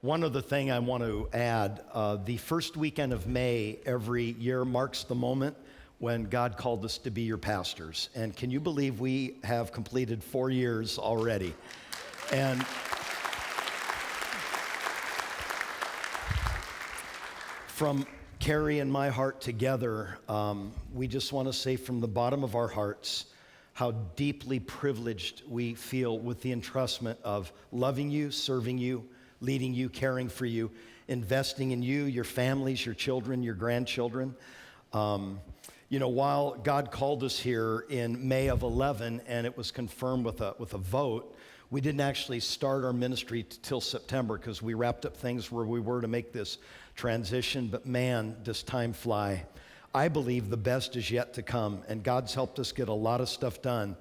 One other thing I want to add, the first weekend of May every year marks the moment when God called us to be your pastors. And can you believe we have completed 4 years already? And from Carrie and my heart together, we just want to say from the bottom of our hearts how deeply privileged we feel with the entrustment of loving you, serving you, leading you, caring for you, investing in you, your families, your children, your grandchildren. While God called us here in May of 11 and it was confirmed with a vote, we didn't actually start our ministry till September because we wrapped up things where we were to make this transition. But man, does time fly. I believe the best is yet to come, and God's helped us get a lot of stuff done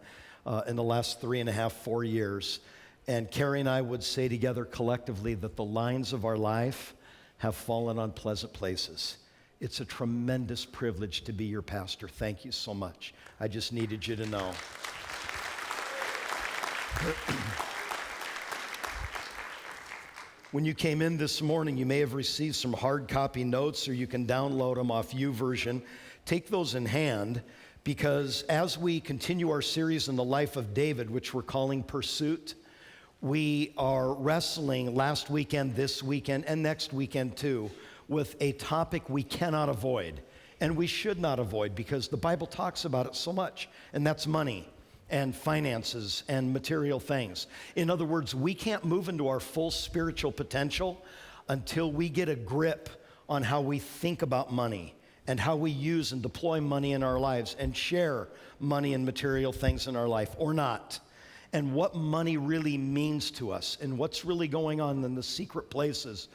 in the last 3.5, 4 years. And Carrie and I would say together collectively that the lines of our life have fallen on pleasant places. It's a tremendous privilege to be your pastor. Thank you so much. I just needed you to know. When you came in this morning, you may have received some hard copy notes, or you can download them off YouVersion. Take those in hand, because as we continue our series in the life of David, which we're calling Pursuit, we are wrestling last weekend, this weekend, and next weekend too, with a topic we cannot avoid, and we should not avoid, because the Bible talks about it so much, and that's money and finances and material things. In other words, we can't move into our full spiritual potential until we get a grip on how we think about money and how we use and deploy money in our lives and share money and material things in our life or not, and what money really means to us and what's really going on in the secret places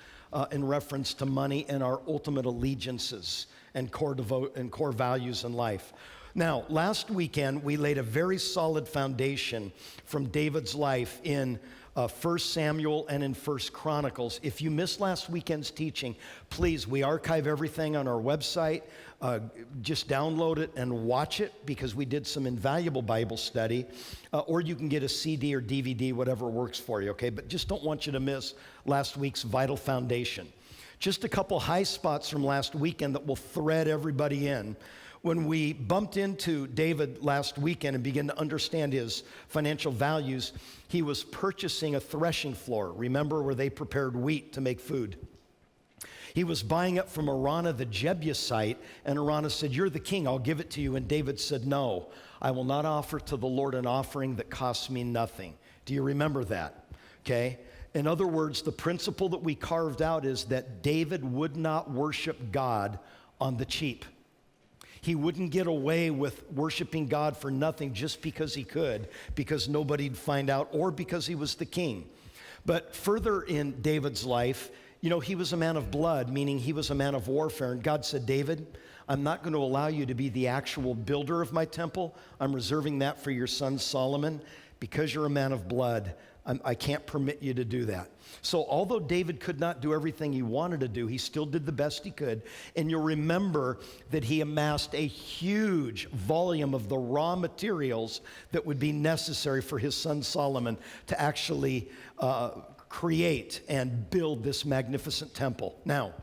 in reference to money and our ultimate allegiances and core values in life. Now, last weekend, we laid a very solid foundation from David's life in 1 Samuel and in 1 Chronicles. If you missed last weekend's teaching, please, we archive everything on our website. Just download it and watch it, because we did some invaluable Bible study. Or you can get a CD or DVD, whatever works for you, okay? But just don't want you to miss last week's vital foundation. Just a couple high spots from last weekend that will thread everybody in. When we bumped into David last weekend and began to understand his financial values, he was purchasing a threshing floor. Remember, where they prepared wheat to make food? He was buying it from Araunah the Jebusite, and Araunah said, "You're the king, I'll give it to you." And David said, "No, I will not offer to the Lord an offering that costs me nothing." Do you remember that? Okay? In other words, the principle that we carved out is that David would not worship God on the cheap. He wouldn't get away with worshiping God for nothing just because he could, because nobody'd find out, or because he was the king. But further in David's life, he was a man of blood, meaning he was a man of warfare. And God said, "David, I'm not going to allow you to be the actual builder of my temple. I'm reserving that for your son Solomon. Because you're a man of blood, I can't permit you to do that." So although David could not do everything he wanted to do, he still did the best he could. And you'll remember that he amassed a huge volume of the raw materials that would be necessary for his son Solomon to actually create and build this magnificent temple. Now,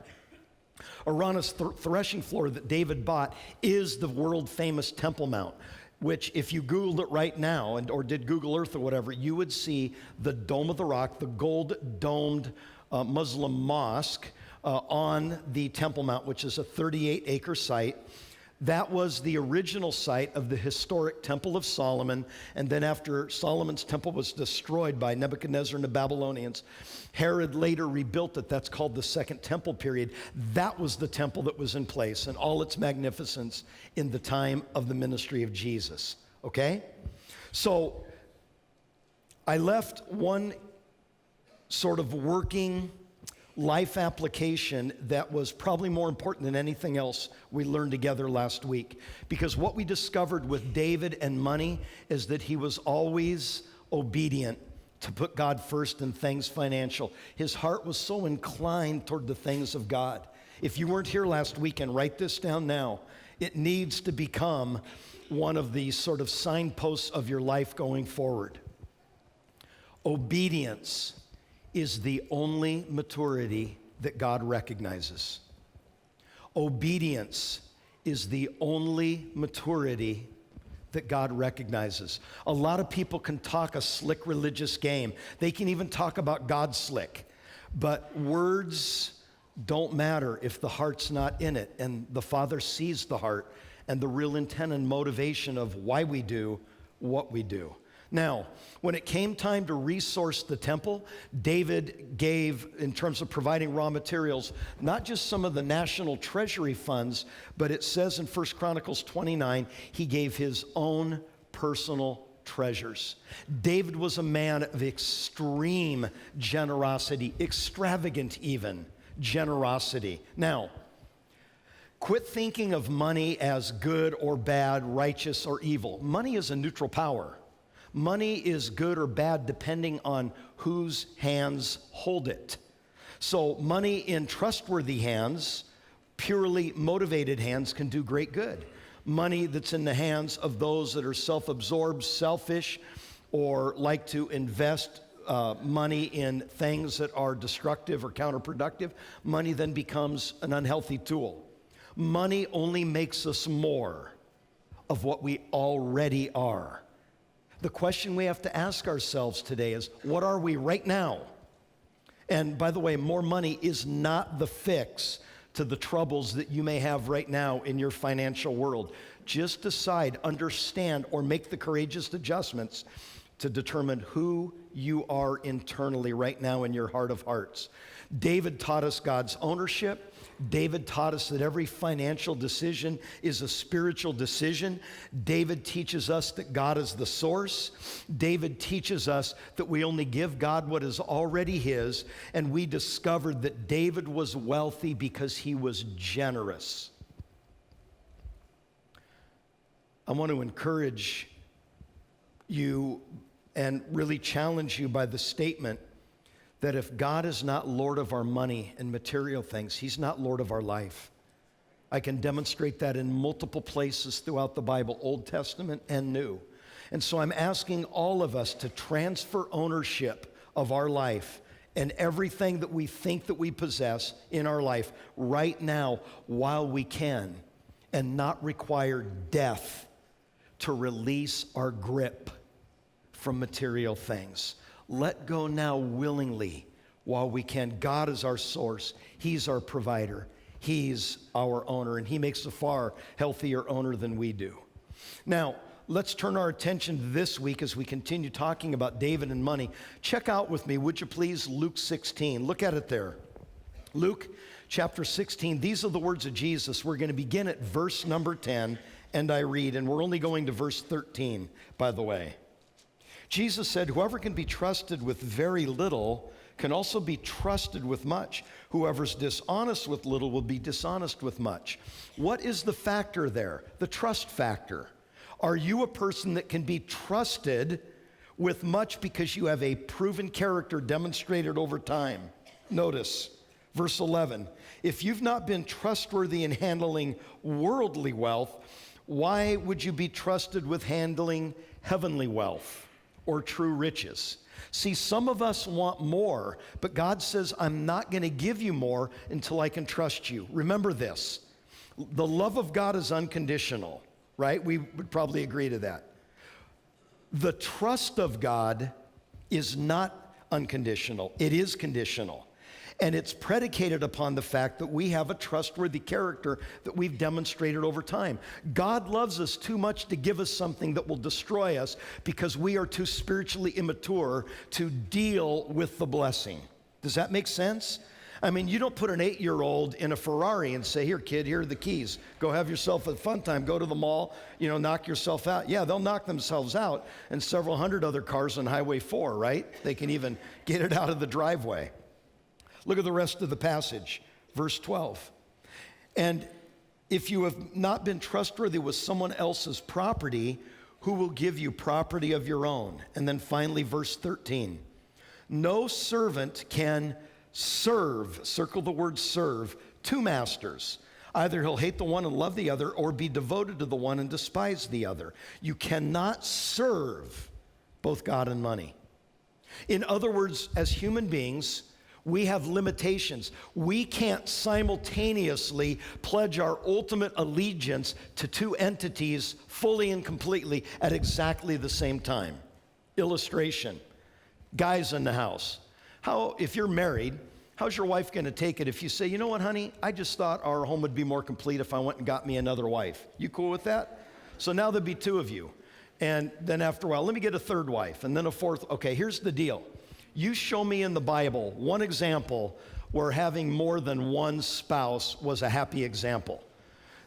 Araunah's threshing floor that David bought is the world-famous Temple Mount, which if you Googled it right now, or did Google Earth or whatever, you would see the Dome of the Rock, the gold-domed Muslim mosque on the Temple Mount, which is a 38-acre site. That was the original site of the historic Temple of Solomon. And then after Solomon's temple was destroyed by Nebuchadnezzar and the Babylonians, Herod later rebuilt it. That's called the Second Temple period. That was the temple that was in place in all its magnificence in the time of the ministry of Jesus. Okay? So I left one sort of working life application that was probably more important than anything else we learned together last week. Because what we discovered with David and money is that he was always obedient to put God first in things financial. His heart was so inclined toward the things of God. If you weren't here last weekend, write this down now. It needs to become one of the sort of signposts of your life going forward. Obedience is the only maturity that God recognizes. Obedience is the only maturity that God recognizes. A lot of people can talk a slick religious game. They can even talk about God slick. But words don't matter if the heart's not in it. And the Father sees the heart and the real intent and motivation of why we do what we do. Now, when it came time to resource the temple, David gave, in terms of providing raw materials, not just some of the national treasury funds, but it says in 1 Chronicles 29, he gave his own personal treasures. David was a man of extreme generosity, extravagant even generosity. Now, quit thinking of money as good or bad, righteous or evil. Money is a neutral power. Money is good or bad depending on whose hands hold it. So money in trustworthy hands, purely motivated hands, can do great good. Money that's in the hands of those that are self-absorbed, selfish, or like to invest money in things that are destructive or counterproductive, money then becomes an unhealthy tool. Money only makes us more of what we already are. The question we have to ask ourselves today is, what are we right now? And by the way, more money is not the fix to the troubles that you may have right now in your financial world. Just decide, understand, or make the courageous adjustments to determine who you are internally right now in your heart of hearts. David taught us God's ownership. David taught us that every financial decision is a spiritual decision. David teaches us that God is the source. David teaches us that we only give God what is already his. And we discovered that David was wealthy because he was generous. I want to encourage you and really challenge you by the statement that if God is not Lord of our money and material things, he's not Lord of our life. I can demonstrate that in multiple places throughout the Bible, Old Testament and New. And so I'm asking all of us to transfer ownership of our life and everything that we think that we possess in our life right now while we can, and not require death to release our grip from material things. Let go now willingly while we can. God is our source. He's our provider. He's our owner, and he makes a far healthier owner than we do. Now, let's turn our attention this week as we continue talking about David and money. Check out with me, would you please, Luke 16. Look at it there. Luke chapter 16. These are the words of Jesus. We're going to begin at verse number 10, and I read, and we're only going to verse 13, by the way. Jesus said, "Whoever can be trusted with very little can also be trusted with much. Whoever's dishonest with little will be dishonest with much." What is the factor there? The trust factor. Are you a person that can be trusted with much because you have a proven character demonstrated over time? Notice verse 11. If you've not been trustworthy in handling worldly wealth, why would you be trusted with handling heavenly wealth or true riches? See, some of us want more, but God says, I'm not going to give you more until I can trust you. Remember this. The love of God is unconditional, right? We would probably agree to that. The trust of God is not unconditional. It is conditional. And it's predicated upon the fact that we have a trustworthy character that we've demonstrated over time. God loves us too much to give us something that will destroy us because we are too spiritually immature to deal with the blessing. Does that make sense? I mean, you don't put an 8-year-old in a Ferrari and say, here, kid, here are the keys. Go have yourself a fun time. Go to the mall, knock yourself out. Yeah, they'll knock themselves out and several hundred other cars on Highway 4, right? They can even get it out of the driveway. Look at the rest of the passage, verse 12. And if you have not been trustworthy with someone else's property, who will give you property of your own? And then finally, verse 13. No servant can serve, circle the word serve, two masters. Either he'll hate the one and love the other, or be devoted to the one and despise the other. You cannot serve both God and money. In other words, as human beings, we have limitations. We can't simultaneously pledge our ultimate allegiance to two entities fully and completely at exactly the same time. Illustration, guys in the house. If you're married, how's your wife gonna take it if you say, you know what, honey, I just thought our home would be more complete if I went and got me another wife. You cool with that? So now there'd be two of you. And then after a while, let me get a third wife, and then a fourth. Okay, here's the deal. You show me in the Bible one example where having more than one spouse was a happy example.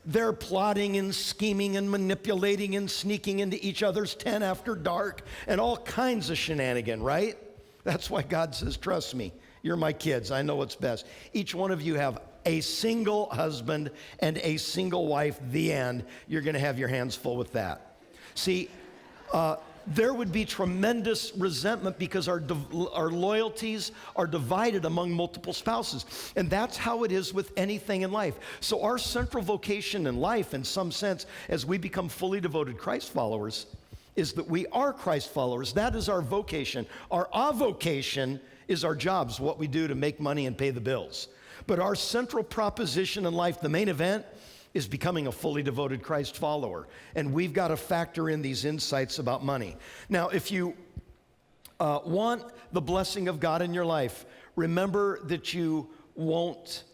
They're plotting and scheming and manipulating and sneaking into each other's tent after dark and all kinds of shenanigan, right? That's why God says, trust me, you're my kids, I know what's best. Each one of you have a single husband and a single wife, the end. You're gonna have your hands full with that. See, there would be tremendous resentment because our loyalties are divided among multiple spouses. And that's how it is with anything in life. So our central vocation in life, in some sense, as we become fully devoted Christ followers, is that we are Christ followers. That is our vocation. Our avocation is our jobs, what we do to make money and pay the bills. But our central proposition in life, the main event, is becoming a fully devoted Christ follower. And we've got to factor in these insights about money. Now, if you want the blessing of God in your life, remember that you won't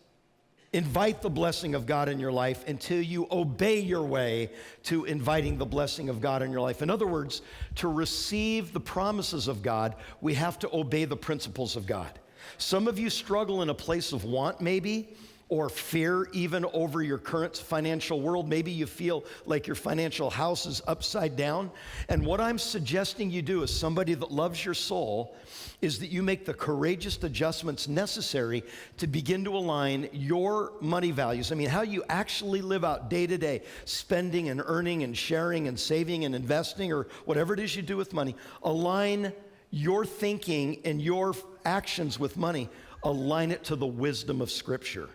invite the blessing of God in your life until you obey your way to inviting the blessing of God in your life. In other words, to receive the promises of God, we have to obey the principles of God. Some of you struggle in a place of want, maybe, or fear even over your current financial world. Maybe you feel like your financial house is upside down. And what I'm suggesting you do as somebody that loves your soul is that you make the courageous adjustments necessary to begin to align your money values. I mean, how you actually live out day to day, spending and earning and sharing and saving and investing or whatever it is you do with money. Align your thinking and your actions with money. Align it to the wisdom of Scripture.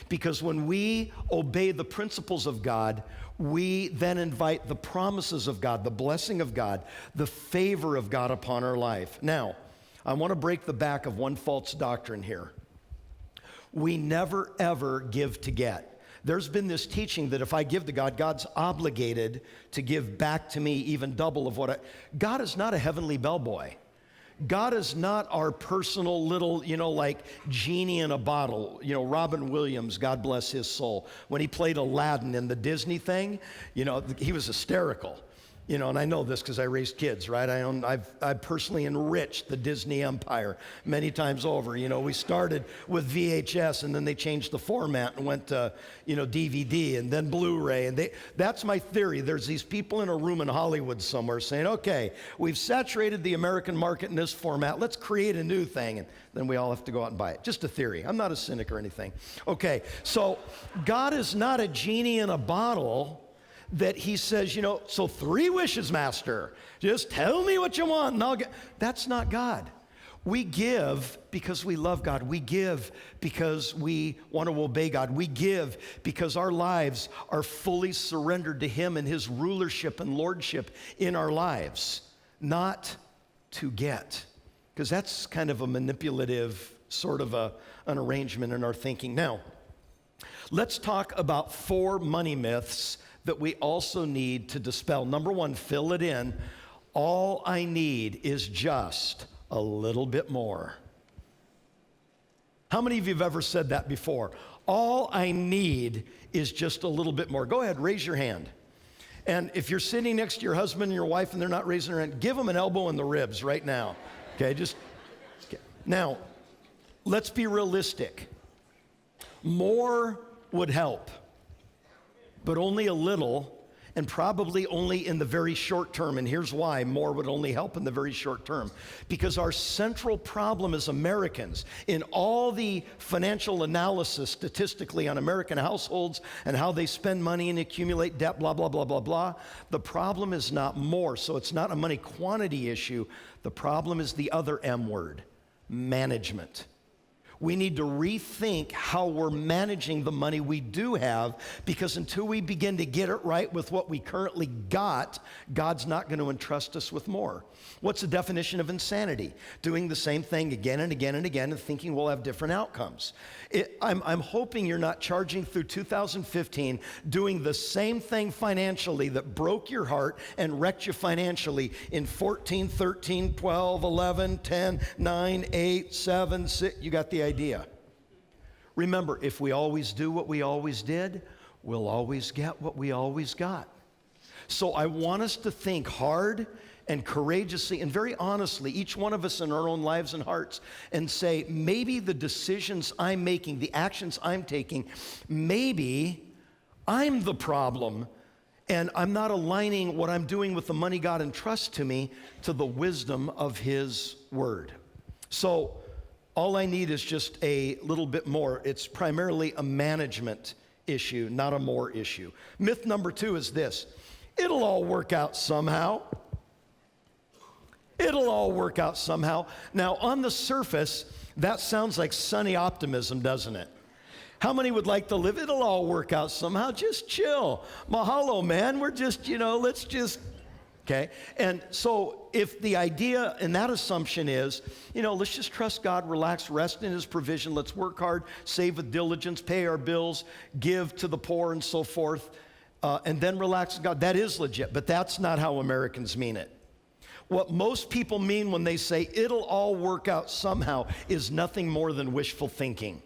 Because when we obey the principles of God, we then invite the promises of God, the blessing of God, the favor of God upon our life. Now, I want to break the back of one false doctrine here. We never, ever give to get. There's been this teaching that if I give to God, God's obligated to give back to me even double of what God is not a heavenly bellboy. God is not our personal little, like genie in a bottle. Robin Williams, God bless his soul, when he played Aladdin in the Disney thing, he was hysterical. And I know this because I raised kids, right? I've personally enriched the Disney empire many times over. We started with VHS, and then they changed the format and went to, DVD and then Blu-ray. And that's my theory. There's these people in a room in Hollywood somewhere saying, okay, we've saturated the American market in this format. Let's create a new thing. And then we all have to go out and buy it. Just a theory. I'm not a cynic or anything. Okay, so God is not a genie in a bottle that he says, so 3 wishes, master. Just tell me what you want and I'll get. That's not God. We give because we love God. We give because we want to obey God. We give because our lives are fully surrendered to him and his rulership and lordship in our lives, not to get. Because that's kind of a manipulative sort of an arrangement in our thinking. Now, let's talk about 4 money myths that we also need to dispel. Number 1, fill it in. All I need is just a little bit more. How many of you have ever said that before? All I need is just a little bit more. Go ahead, raise your hand. And if you're sitting next to your husband and your wife and they're not raising their hand, give them an elbow in the ribs right now. Okay, Now, let's be realistic. More would help, but only a little, and probably only in the very short term. And here's why more would only help in the very short term. Because our central problem as Americans, in all the financial analysis statistically on American households and how they spend money and accumulate debt, blah, blah, blah, blah, blah, the problem is not more. So it's not a money quantity issue. The problem is the other M word, management. We need to rethink how we're managing the money we do have, because until we begin to get it right with what we currently got, God's not going to entrust us with more. What's the definition of insanity? Doing the same thing again and again and again and thinking we'll have different outcomes. I'm hoping you're not charging through 2015 doing the same thing financially that broke your heart and wrecked you financially in 14, 13, 12, 11, 10, 9, 8, 7, 6. You got the idea. Remember, if we always do what we always did, we'll always get what we always got. So I want us to think hard and courageously and very honestly, each one of us in our own lives and hearts, and say, maybe the decisions I'm making, the actions I'm taking, maybe I'm the problem, and I'm not aligning what I'm doing with the money God entrusts to me to the wisdom of His Word. So all I need is just a little bit more. It's primarily a management issue, not a more issue. Myth number 2 is this: it'll all work out somehow. It'll all work out somehow. Now, on the surface, that sounds like sunny optimism, doesn't it? How many would like to live? It'll all work out somehow. Just chill. Mahalo, man. We're just, let's just, okay? And so if the idea and that assumption is, let's just trust God, relax, rest in His provision, let's work hard, save with diligence, pay our bills, give to the poor and so forth, and then relax with God, that is legit, but that's not how Americans mean it. What most people mean when they say it'll all work out somehow is nothing more than wishful thinking.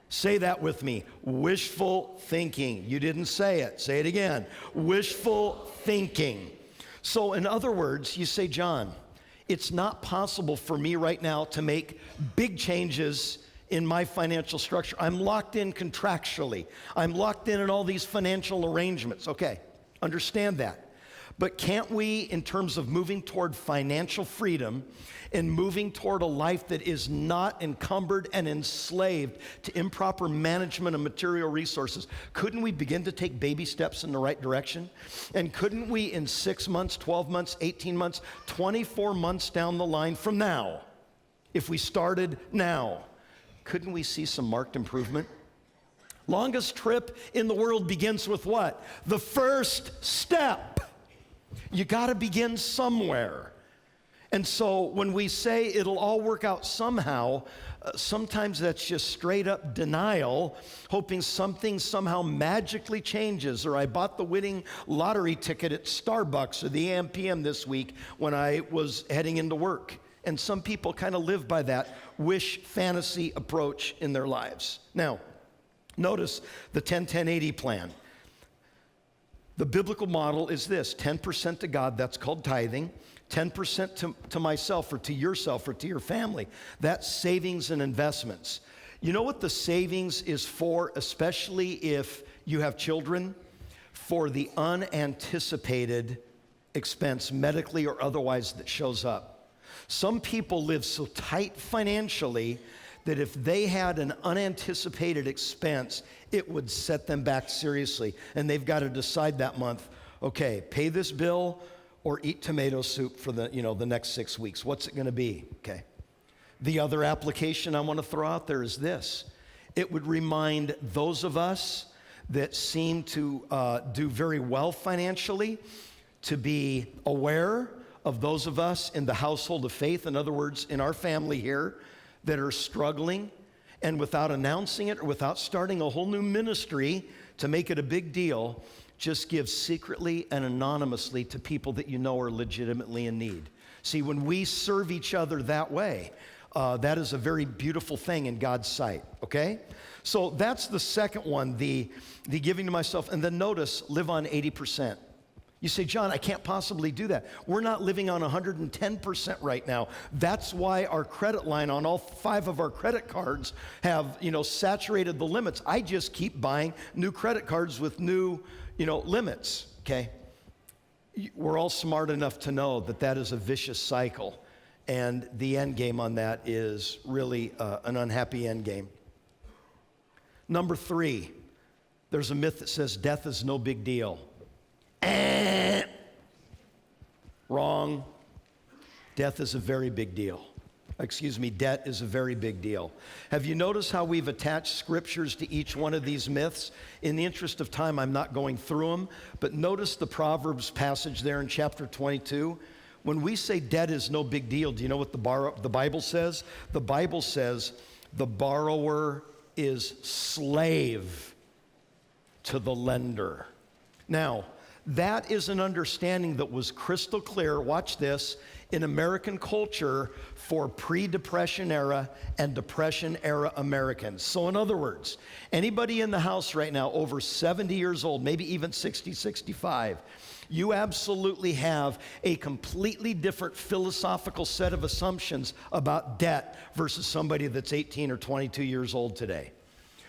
Say that with me. Wishful thinking. You didn't say it. Say it again. Wishful thinking. So in other words, you say, John, it's not possible for me right now to make big changes in my financial structure. I'm locked in contractually. I'm locked in all these financial arrangements. Okay, understand that. But can't we, in terms of moving toward financial freedom and moving toward a life that is not encumbered and enslaved to improper management of material resources, couldn't we begin to take baby steps in the right direction? And couldn't we, in 6 months, 12 months, 18 months, 24 months down the line from now, if we started now, couldn't we see some marked improvement? Longest trip in the world begins with what? The first step. You got to begin somewhere. And so when we say it'll all work out somehow, sometimes that's just straight up denial, hoping something somehow magically changes. Or I bought the winning lottery ticket at Starbucks or the AM PM this week when I was heading into work. And some people kind of live by that wish fantasy approach in their lives. Now, notice the 10-10-80 plan. The biblical model is this: 10% to God, that's called tithing, 10% to myself or to yourself or to your family, that's savings and investments. You know what the savings is for, especially if you have children? For the unanticipated expense, medically or otherwise, that shows up. Some people live so tight financially that if they had an unanticipated expense, it would set them back seriously. And they've got to decide that month, okay, pay this bill or eat tomato soup for the next 6 weeks. What's it going to be? Okay. The other application I want to throw out there is this. It would remind those of us that seem to do very well financially to be aware of those of us in the household of faith, in other words, in our family here, that are struggling, and without announcing it or without starting a whole new ministry to make it a big deal, just give secretly and anonymously to people that you know are legitimately in need. See, when we serve each other that way, that is a very beautiful thing in God's sight, okay? So that's the second one, the giving to myself. And then notice, live on 80%. You say, John, I can't possibly do that. We're not living on 110% right now. That's why our credit line on all 5 of our credit cards have, saturated the limits. I just keep buying new credit cards with new, limits, okay? We're all smart enough to know that that is a vicious cycle, and the end game on that is really an unhappy end game. Number 3, there's a myth that says death is no big deal. Wrong. Death is a very big deal. debt is a very big deal. Have you noticed how we've attached scriptures to each one of these myths? In the interest of time, I'm not going through them, but notice the Proverbs passage there in chapter 22. When we say debt is no big deal, do you know what the Bible says? The Bible says the borrower is slave to the lender. Now, that is an understanding that was crystal clear, watch this, in American culture for pre-Depression era and Depression era Americans. So in other words, anybody in the house right now over 70 years old, maybe even 60, 65, you absolutely have a completely different philosophical set of assumptions about debt versus somebody that's 18 or 22 years old today.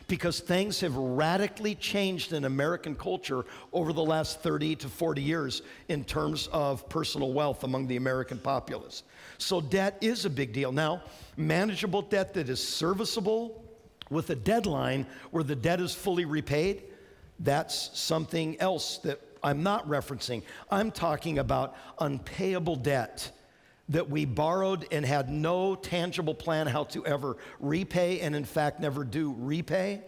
Because things have radically changed in American culture over the last 30 to 40 years in terms of personal wealth among the American populace. So debt is a big deal. Now, manageable debt that is serviceable with a deadline where the debt is fully repaid, that's something else that I'm not referencing. I'm talking about unpayable debt that we borrowed and had no tangible plan how to ever repay, and in fact never do repay.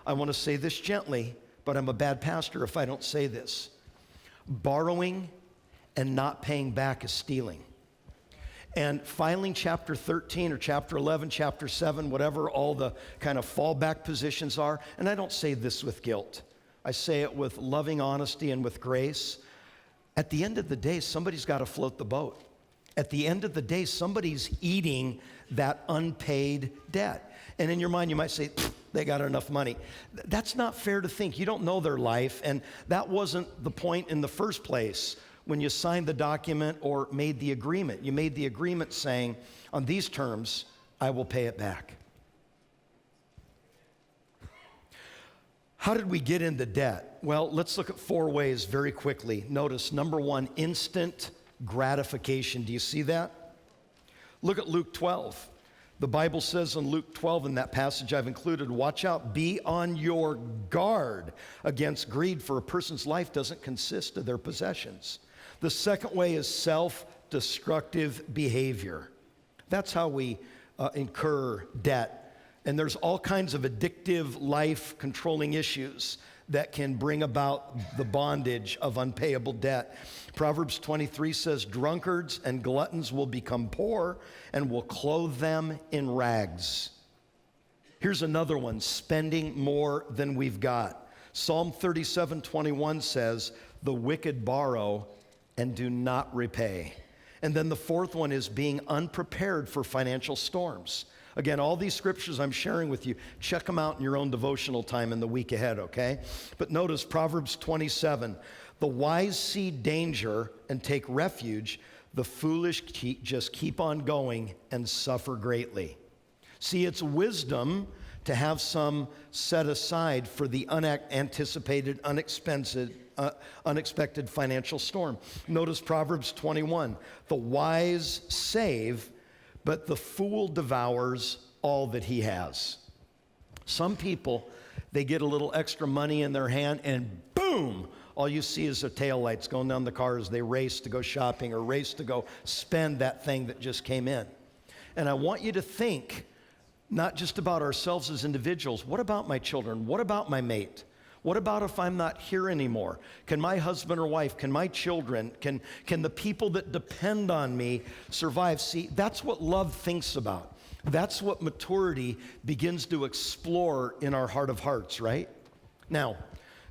I want to say this gently, but I'm a bad pastor if I don't say this. Borrowing and not paying back is stealing. And filing chapter 13 or chapter 11, chapter 7, whatever all the kind of fallback positions are, and I don't say this with guilt. I say it with loving honesty and with grace. At the end of the day, somebody's got to float the boat. At the end of the day, somebody's eating that unpaid debt. And in your mind, you might say, they got enough money. That's not fair to think. You don't know their life, and that wasn't the point in the first place when you signed the document or made the agreement. You made the agreement saying, on these terms, I will pay it back. How did we get into debt? Well, let's look at 4 ways very quickly. Notice, number 1, instant gratification. Do you see that? Look at Luke 12. The Bible says in Luke 12, in that passage I've included, watch out, be on your guard against greed, for a person's life doesn't consist of their possessions. The second way is self-destructive behavior. That's how we incur debt. And there's all kinds of addictive life-controlling issues that can bring about the bondage of unpayable debt. Proverbs 23 says, drunkards and gluttons will become poor and will clothe them in rags. Here's another one, spending more than we've got. Psalm 37:21 says, the wicked borrow and do not repay. And then the fourth one is being unprepared for financial storms. Again, all these scriptures I'm sharing with you, check them out in your own devotional time in the week ahead, okay? But notice Proverbs 27, the wise see danger and take refuge, the foolish just keep on going and suffer greatly. See, it's wisdom to have some set aside for the unanticipated, unexpected financial storm. Notice Proverbs 21, the wise save, but the fool devours all that he has. Some people, they get a little extra money in their hand and boom, all you see is their taillights going down the car as they race to go shopping or race to go spend that thing that just came in. And I want you to think not just about ourselves as individuals. What about my children? What about my mate? What about if I'm not here anymore? Can my husband or wife, can my children, can the people that depend on me survive? See, that's what love thinks about. That's what maturity begins to explore in our heart of hearts, right? Now,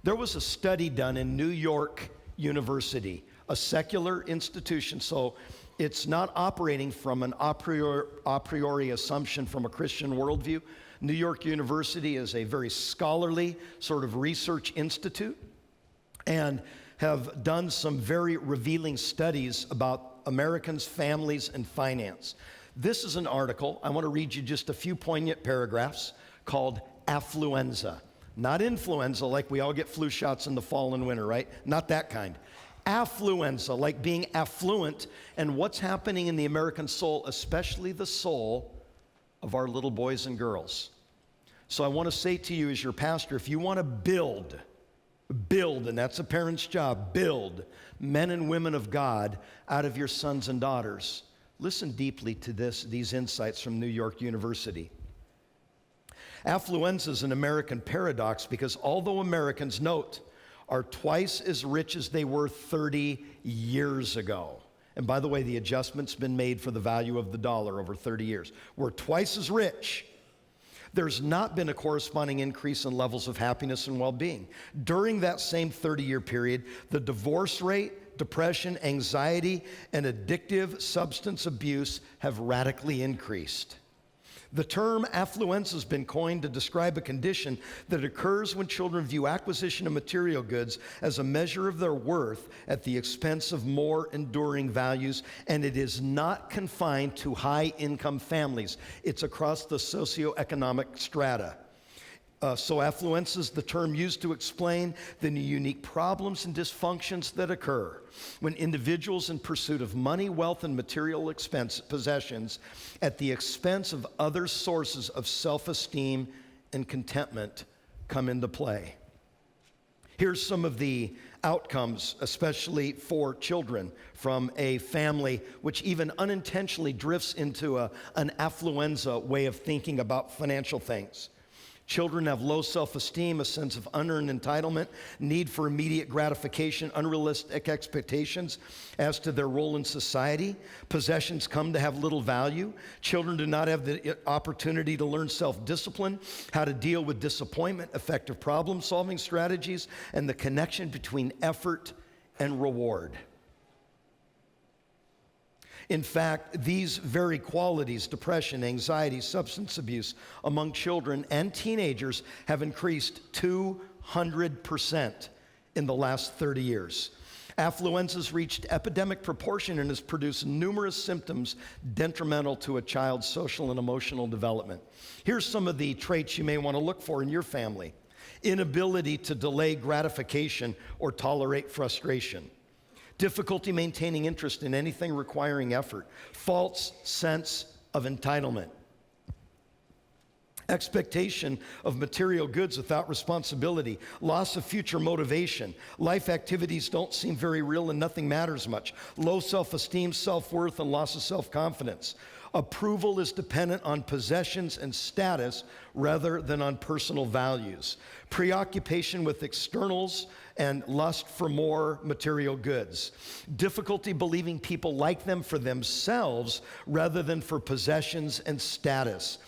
there was a study done in New York University, a secular institution, so it's not operating from an a priori assumption from a Christian worldview. New York University is a very scholarly sort of research institute and have done some very revealing studies about Americans, families, and finance. This is an article, I want to read you just a few poignant paragraphs, called Affluenza. Not influenza, like we all get flu shots in the fall and winter, right? Not that kind. Affluenza, like being affluent, and what's happening in the American soul, especially the soul of our little boys and girls. So I want to say to you as your pastor, if you want to build, and that's a parent's job, build men and women of God out of your sons and daughters, Listen deeply to these insights from New York University. Affluenza is an American paradox because although Americans, note, are twice as rich as they were 30 years ago, and by the way, the adjustment's been made for the value of the dollar over 30 years. We're twice as rich. There's not been a corresponding increase in levels of happiness and well-being. During that same 30-year period, the divorce rate, depression, anxiety, and addictive substance abuse have radically increased. The term affluence has been coined to describe a condition that occurs when children view acquisition of material goods as a measure of their worth at the expense of more enduring values, and it is not confined to high-income families. It's across the socioeconomic strata. So affluence is the term used to explain the unique problems and dysfunctions that occur when individuals in pursuit of money, wealth, and material possessions at the expense of other sources of self-esteem and contentment come into play. Here's some of the outcomes, especially for children, from a family which even unintentionally drifts into an affluenza way of thinking about financial things. Children have low self-esteem, a sense of unearned entitlement, need for immediate gratification, unrealistic expectations as to their role in society. Possessions come to have little value. Children do not have the opportunity to learn self-discipline, how to deal with disappointment, effective problem-solving strategies, and the connection between effort and reward. In fact, these very qualities, depression, anxiety, substance abuse among children and teenagers have increased 200% in the last 30 years. Affluenza has reached epidemic proportion and has produced numerous symptoms detrimental to a child's social and emotional development. Here's some of the traits you may want to look for in your family. Inability to delay gratification or tolerate frustration. Difficulty maintaining interest in anything requiring effort. False sense of entitlement. Expectation of material goods without responsibility. Loss of future motivation. Life activities don't seem very real and nothing matters much. Low self-esteem, self-worth, and loss of self-confidence. Approval is dependent on possessions and status rather than on personal values. Preoccupation with externals and lust for more material goods. Difficulty believing people like them for themselves rather than for possessions and status.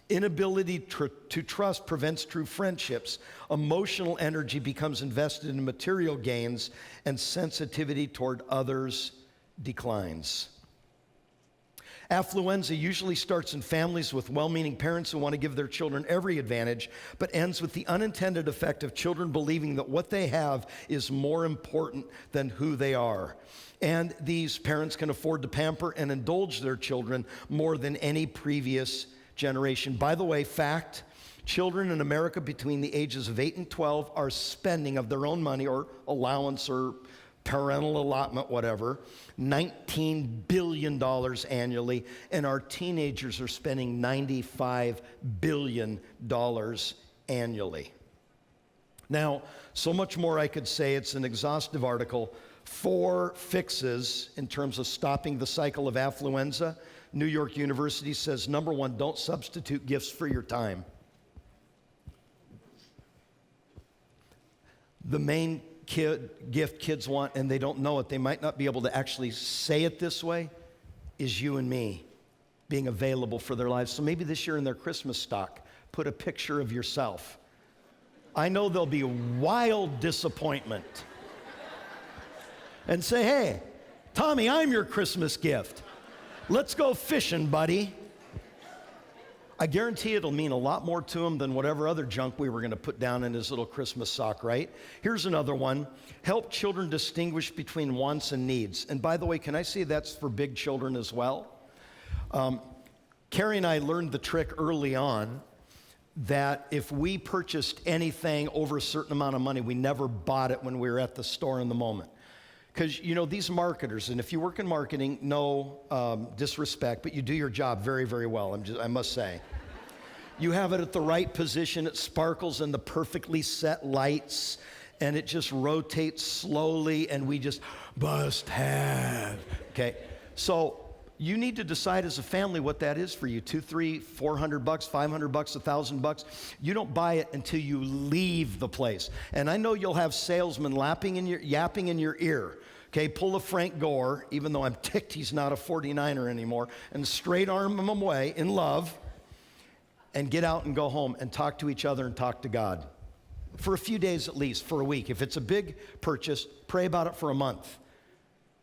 Inability to trust prevents true friendships. Emotional energy becomes invested in material gains, and sensitivity toward others declines. Affluenza usually starts in families with well-meaning parents who want to give their children every advantage, but ends with the unintended effect of children believing that what they have is more important than who they are. And these parents can afford to pamper and indulge their children more than any previous generation. By the way, fact, children in America between the ages of 8 and 12 are spending of their own money or allowance or parental allotment, whatever, $19 billion annually, and our teenagers are spending $95 billion annually. Now, so much more I could say. It's an exhaustive article. 4 fixes in terms of stopping the cycle of affluenza. New York University says, number 1, don't substitute gifts for your time. The main gift kids want, and they don't know it, they might not be able to actually say it this way, is you and me being available for their lives. So maybe this year in their Christmas stock, put a picture of yourself. I know there'll be wild disappointment. And say, hey, Tommy, I'm your Christmas gift. Let's go fishing, buddy. I guarantee it'll mean a lot more to him than whatever other junk we were going to put down in his little Christmas sock, right? Here's another one. Help children distinguish between wants and needs. And by the way, can I say that's for big children as well? Carrie and I learned the trick early on that if we purchased anything over a certain amount of money, we never bought it when we were at the store in the moment. Because, you know, these marketers, and if you work in marketing, no disrespect, but you do your job very, very well, I must say. You have it at the right position, it sparkles in the perfectly set lights, and it just rotates slowly, and we just must have. Okay, so you need to decide as a family what that is for you. $200, $300, $400, $500, $1,000. You don't buy it until you leave the place. And I know you'll have salesmen yapping in your ear. Okay, pull a Frank Gore, even though I'm ticked he's not a 49er anymore, and straight arm him away in love, and get out and go home and talk to each other and talk to God. For a few days at least, for a week. If it's a big purchase, pray about it for a month.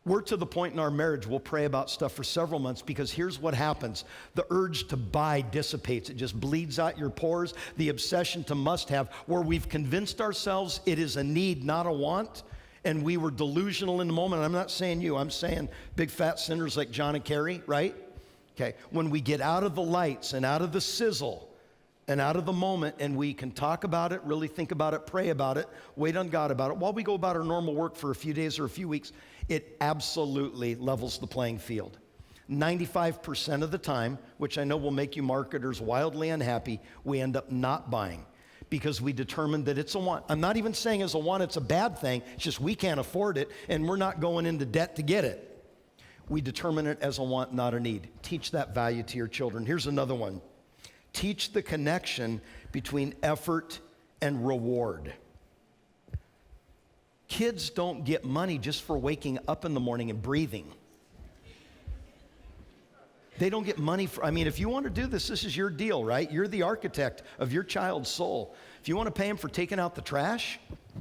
We're to the point in our marriage we'll pray about stuff for several months, because here's what happens. The urge to buy dissipates. It just bleeds out your pores. The obsession to must have, where we've convinced ourselves it is a need, not a want, and we were delusional in the moment. I'm not saying you. I'm saying big fat sinners like John and Carrie, right? Okay. When we get out of the lights and out of the sizzle and out of the moment, and we can talk about it, really think about it, pray about it, wait on God about it, while we go about our normal work for a few days or a few weeks, it absolutely levels the playing field. 95% of the time, which I know will make you marketers wildly unhappy, we end up not buying because we determined that it's a want. I'm not even saying as a want it's a bad thing, it's just we can't afford it and we're not going into debt to get it. We determine it as a want, not a need. Teach that value to your children. Here's another one. Teach the connection between effort and reward. Kids don't get money just for waking up in the morning and breathing. They don't get money for, if you want to do this, this is your deal, right? You're the architect of your child's soul. If you want to pay them for taking out the trash,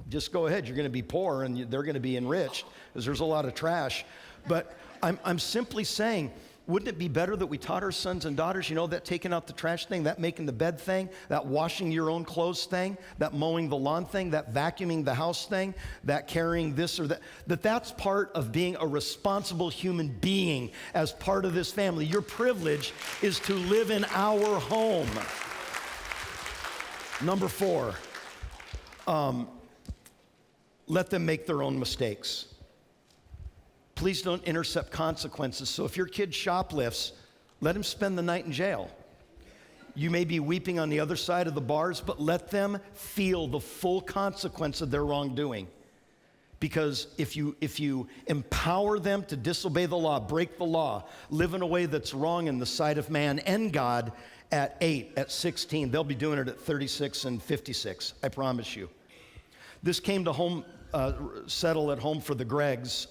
just go ahead. You're going to be poor and they're going to be enriched because there's a lot of trash. But I'm simply saying, wouldn't it be better that we taught our sons and daughters, that taking out the trash thing, that making the bed thing, that washing your own clothes thing, that mowing the lawn thing, that vacuuming the house thing, that carrying this or that's part of being a responsible human being as part of this family. Your privilege is to live in our home. Number 4, let them make their own mistakes. Please don't intercept consequences. So if your kid shoplifts, let him spend the night in jail. You may be weeping on the other side of the bars, but let them feel the full consequence of their wrongdoing. Because if you empower them to disobey the law, break the law, live in a way that's wrong in the sight of man and God at 8, at 16, they'll be doing it at 36 and 56, I promise you. This came to home, settle at home for the Greggs.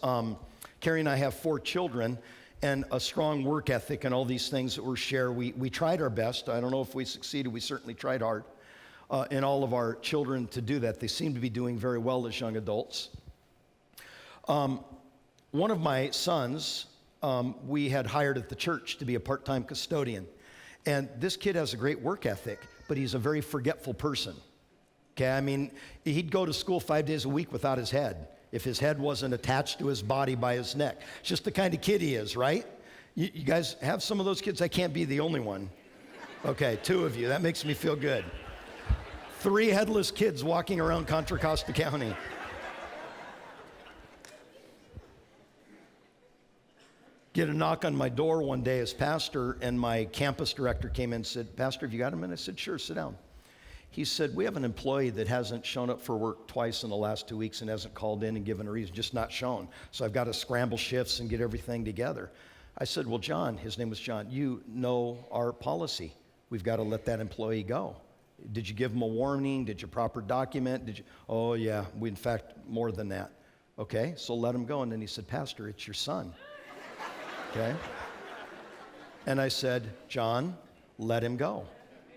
Carrie and I have 4 children and a strong work ethic and all these things that we share. We tried our best. I don't know if we succeeded. We certainly tried hard in all of our children to do that. They seem to be doing very well as young adults. One of my sons, we had hired at the church to be a part-time custodian. And this kid has a great work ethic, but he's a very forgetful person. Okay, he'd go to school 5 days a week without his head, if his head wasn't attached to his body by his neck. It's just the kind of kid he is, right? You guys have some of those kids? I can't be the only one. Okay, 2 of you. That makes me feel good. 3 headless kids walking around Contra Costa County. Get a knock on my door one day as pastor, and my campus director came in and said, "Pastor, have you got a minute?" I said, "Sure, sit down." He said, "We have an employee that hasn't shown up for work twice in the last 2 weeks and hasn't called in and given a reason, just not shown. So I've got to scramble shifts and get everything together." I said, "Well, John," his name was John, "you know our policy. We've got to let that employee go. Did you give him a warning? Did you proper document? Did you?" "Oh, yeah, in fact, more than that." "Okay, so let him go." And then he said, "Pastor, it's your son." Okay? And I said, "John, let him go."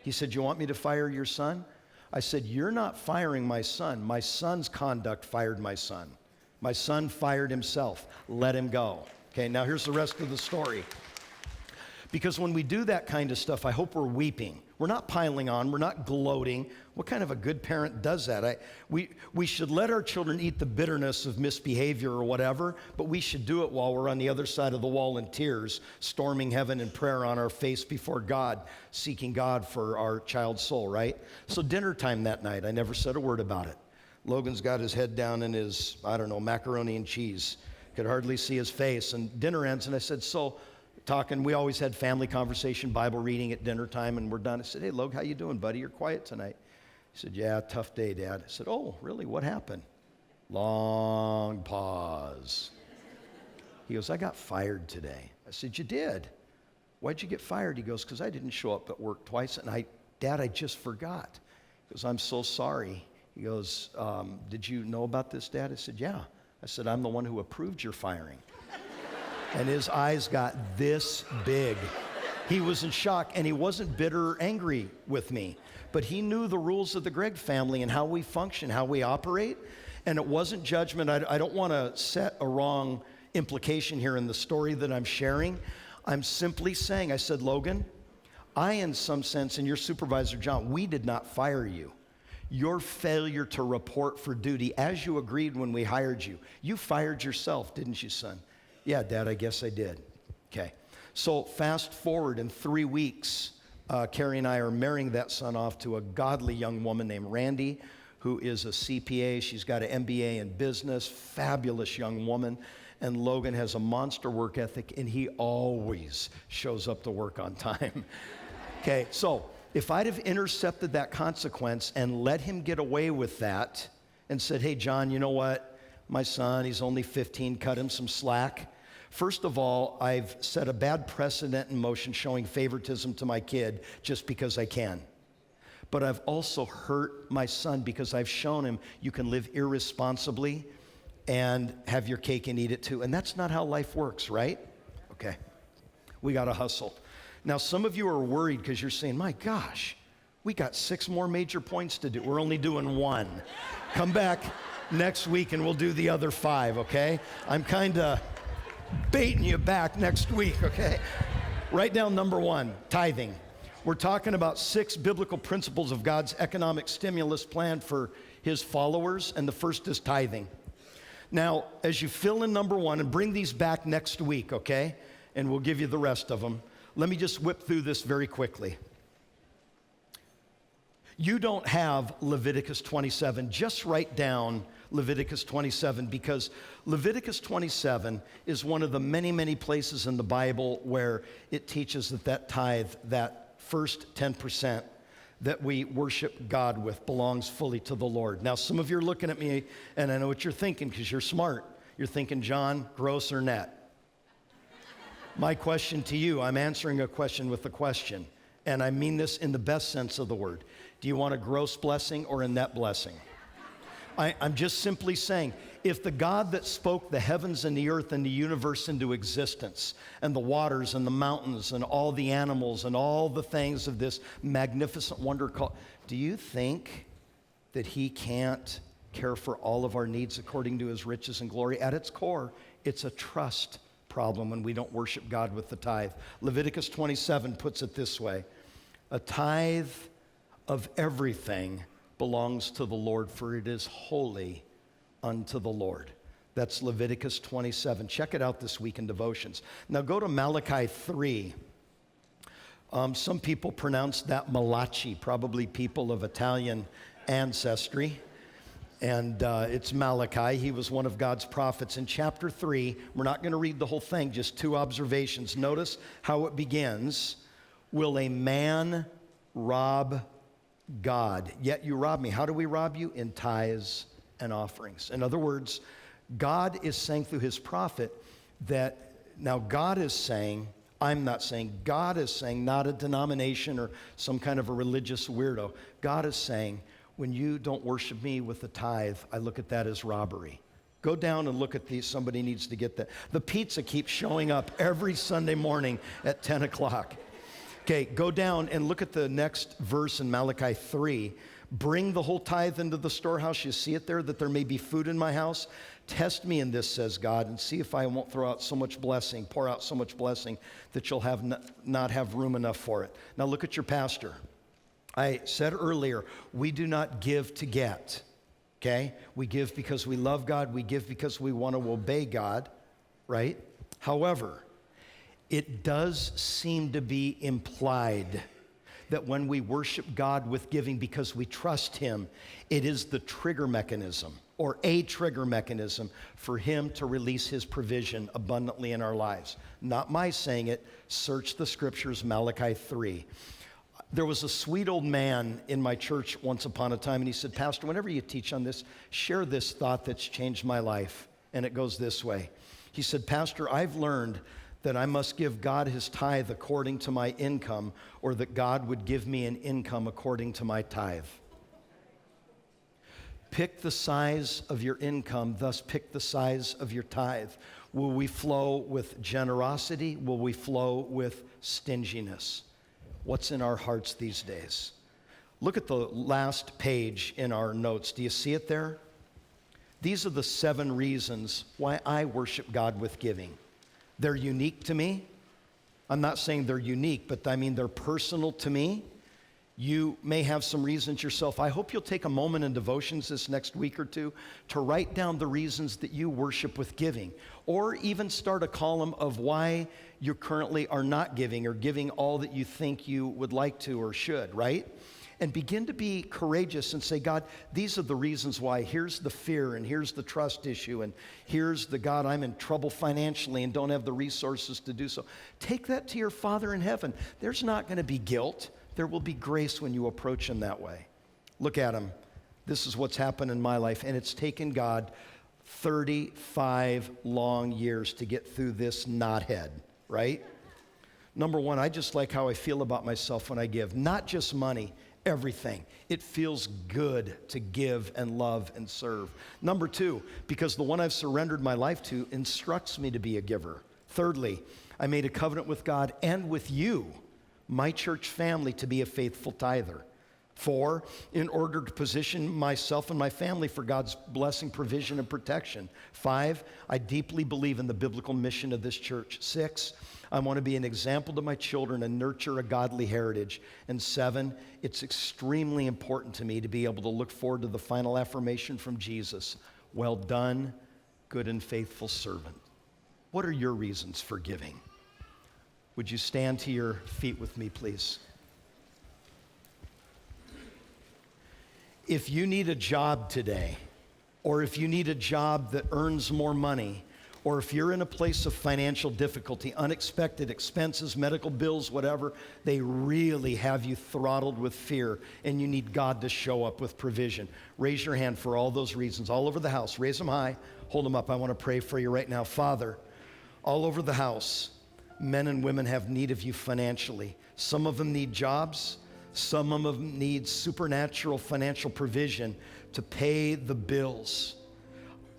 He said, "You want me to fire your son?" I said, "You're not firing my son. My son's conduct fired my son. My son fired himself. Let him go." Okay, now here's the rest of the story. Because when we do that kind of stuff, I hope we're weeping. We're not piling on. We're not gloating. What kind of a good parent does that? We should let our children eat the bitterness of misbehavior or whatever, but we should do it while we're on the other side of the wall in tears, storming heaven in prayer on our face before God, seeking God for our child's soul, right? So dinner time that night, I never said a word about it. Logan's got his head down in his, macaroni and cheese. Could hardly see his face. And dinner ends, and I said, "So," talking, we always had family conversation, Bible reading at dinner time, and we're done. I said, "Hey, Log, how you doing, buddy? You're quiet tonight." He said, "Yeah, tough day, Dad." I said, "Oh, really? What happened?" Long pause. He goes, "I got fired today." I said, you did? Why'd you get fired? He goes, because I didn't show up at work twice. And Dad, I just forgot. He goes, I'm so sorry. He goes, did you know about this, Dad? I said, yeah. I said, I'm the one who approved your firing. And his eyes got this big. He was in shock, and he wasn't bitter or angry with me. But he knew the rules of the Gregg family and how we function, how we operate. And it wasn't judgment. I don't want to set a wrong implication here in the story that I'm sharing. I'm simply saying, I said, Logan, I, in some sense, and your supervisor, John, we did not fire you. Your failure to report for duty, as you agreed when we hired you, you fired yourself, didn't you, son? Yeah, Dad, I guess I did. Okay. So fast forward in 3 weeks, Carrie and I are marrying that son off to a godly young woman named Randy, who is a CPA. She's got an MBA in business, fabulous young woman. And Logan has a monster work ethic, and he always shows up to work on time. Okay, so if I'd have intercepted that consequence and let him get away with that and said, hey, John, you know what? My son, he's only 15, cut him some slack. First of all, I've set a bad precedent in motion showing favoritism to my kid just because I can. But I've also hurt my son because I've shown him you can live irresponsibly and have your cake and eat it too. And that's not how life works, right? Okay, we got to hustle. Now, some of you are worried because you're saying, my gosh, we got 6 more major points to do. We're only doing 1. Come back next week and we'll do the other 5, okay? I'm kind of baiting you back next week, okay? Write down number 1, tithing. We're talking about 6 biblical principles of God's economic stimulus plan for his followers, and the first is tithing. Now, as you fill in number 1, and bring these back next week, okay? And we'll give you the rest of them. Let me just whip through this very quickly. You don't have Leviticus 27. Just write down Leviticus 27, because Leviticus 27 is one of the many, many places in the Bible where it teaches that tithe, that first 10% that we worship God with, belongs fully to the Lord. Now, some of you are looking at me, and I know what you're thinking because you're smart. You're thinking, John, gross or net? My question to you, I'm answering a question with a question, and I mean this in the best sense of the word. Do you want a gross blessing or a net blessing? I'm just simply saying, if the God that spoke the heavens and the earth and the universe into existence, and the waters and the mountains and all the animals and all the things of this magnificent wonder called, do you think that he can't care for all of our needs according to his riches and glory? At its core, it's a trust problem when we don't worship God with the tithe. Leviticus 27 puts it this way: a tithe of everything belongs to the Lord, for it is holy unto the Lord. That's Leviticus 27. Check it out this week in devotions. Now go to Malachi 3. Some people pronounce that Malachi, probably people of Italian ancestry. And it's Malachi. He was one of God's prophets. In chapter 3, we're not going to read the whole thing, just 2 observations. Notice how it begins. Will a man rob God? Yet you rob me. How do we rob you? In tithes and offerings. In other words, God is saying through his prophet that, now God is saying, I'm not saying, God is saying, not a denomination or some kind of a religious weirdo. God is saying, when you don't worship me with the tithe, I look at that as robbery. Go down and look at these. Somebody needs to get that. The pizza keeps showing up every Sunday morning at 10 o'clock. Okay, go down and look at the next verse in Malachi 3. Bring the whole tithe into the storehouse. You see it there, that there may be food in my house. Test me in this, says God, and see if I won't throw out so much blessing, pour out so much blessing that you'll have not have room enough for it. Now look at your pastor. I said earlier, we do not give to get, okay? We give because we love God. We give because we want to obey God, right? However, it does seem to be implied that when we worship God with giving because we trust him, it is the trigger mechanism or a trigger mechanism for him to release his provision abundantly in our lives. Not my saying it. Search the scriptures, Malachi 3. There was a sweet old man in my church once upon a time, and he said, Pastor, whenever you teach on this, share this thought that's changed my life. And it goes this way. He said, Pastor, I've learned that I must give God his tithe according to my income, or that God would give me an income according to my tithe. Pick the size of your income, thus pick the size of your tithe. Will we flow with generosity? Will we flow with stinginess? What's in our hearts these days? Look at the last page in our notes. Do you see it there? These are the 7 reasons why I worship God with giving. They're unique to me. I'm not saying they're unique, but I mean they're personal to me. You may have some reasons yourself. I hope you'll take a moment in devotions this next week or two to write down the reasons that you worship with giving, or even start a column of why you currently are not giving or giving all that you think you would like to or should, right? And begin to be courageous and say, God, these are the reasons why. Here's the fear, and here's the trust issue, and here's the, God, I'm in trouble financially and don't have the resources to do so. Take that to your Father in heaven. There's not going to be guilt. There will be grace when you approach him that way. Look at him. This is what's happened in my life, and it's taken God 35 long years to get through this knothead, right? Number one, I just like how I feel about myself when I give. Not just money, everything. It feels good to give and love and serve. Number two, because the one I've surrendered my life to instructs me to be a giver. Thirdly, I made a covenant with God and with you, my church family, to be a faithful tither. 4, in order to position myself and my family for God's blessing, provision, and protection. 5, I deeply believe in the biblical mission of this church. 6, I want to be an example to my children and nurture a godly heritage. And 7, it's extremely important to me to be able to look forward to the final affirmation from Jesus. Well done, good and faithful servant. What are your reasons for giving? Would you stand to your feet with me, please? If you need a job today, or if you need a job that earns more money, or if you're in a place of financial difficulty, unexpected expenses, medical bills, whatever, they really have you throttled with fear, and you need God to show up with provision. Raise your hand for all those reasons. All over the house, raise them high, hold them up. I want to pray for you right now. Father, all over the house, men and women have need of you financially. Some of them need jobs. Some of them need supernatural financial provision to pay the bills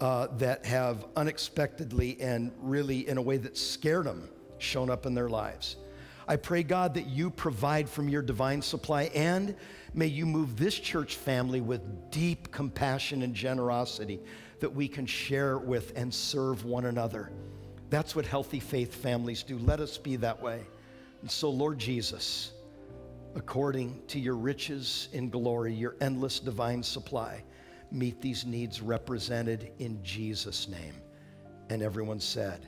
that have unexpectedly and really in a way that scared them shown up in their lives. I pray, God, that you provide from your divine supply, and may you move this church family with deep compassion and generosity that we can share with and serve one another. That's what healthy faith families do. Let us be that way. And so, Lord Jesus, according to your riches in glory, your endless divine supply, meet these needs represented in Jesus' name. And everyone said,